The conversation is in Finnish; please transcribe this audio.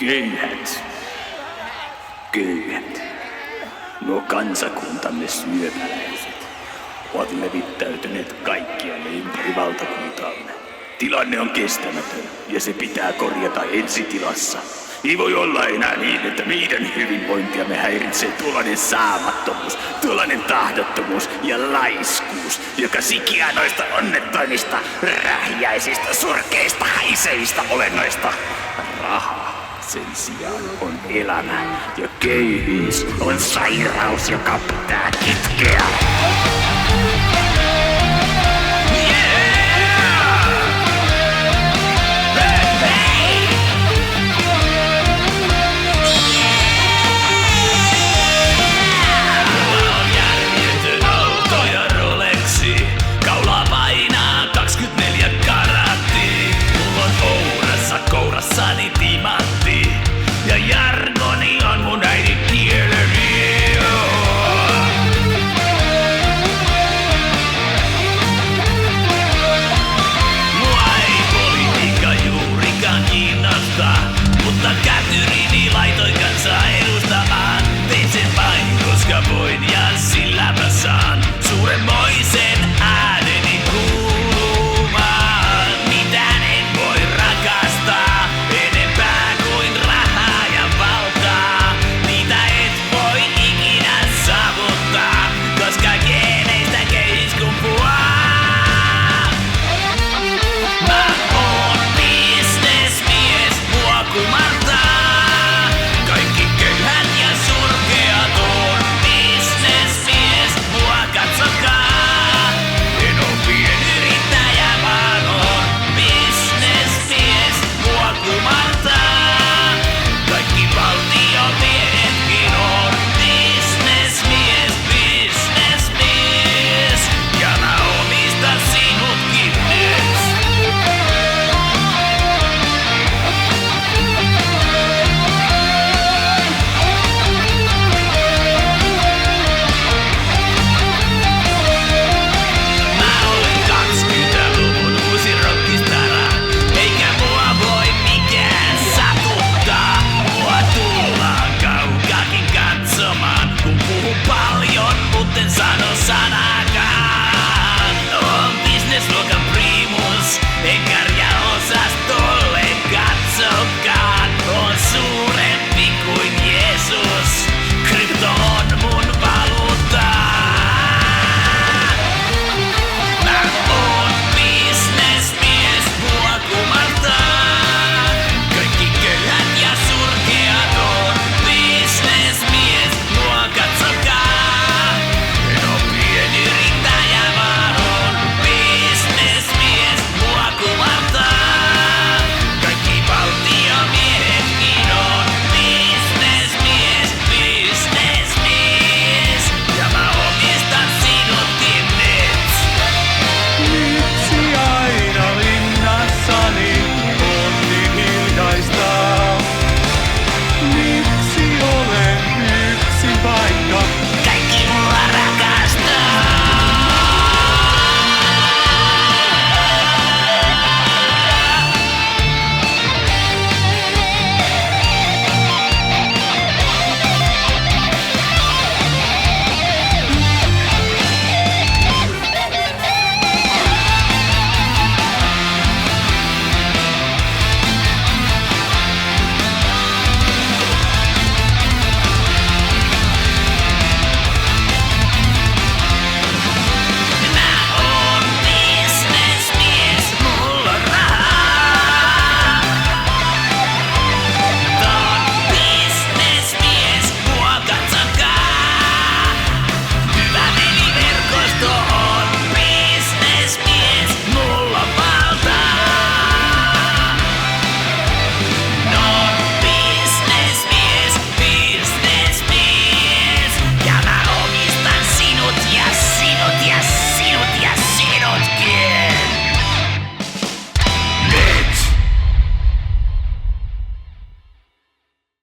Köyhät. Köyhät. Nuo kansakuntamme syöpäläiset ovat levittäytyneet kaikkialle ympäri valtakuntaamme. Tilanne on kestämätön ja se pitää korjata ensitilassa. Ei voi olla enää niin, että meidän hyvinvointiamme häiritsee tuollainen saamattomuus, tuollainen tahdottomuus ja laiskuus, joka sikiää noista onnettomista, rähjäisistä, surkeista, haisevista olennoista. Raha sen sijaan on elämä ja köyhyys on sairaus, joka pitää kitkeä.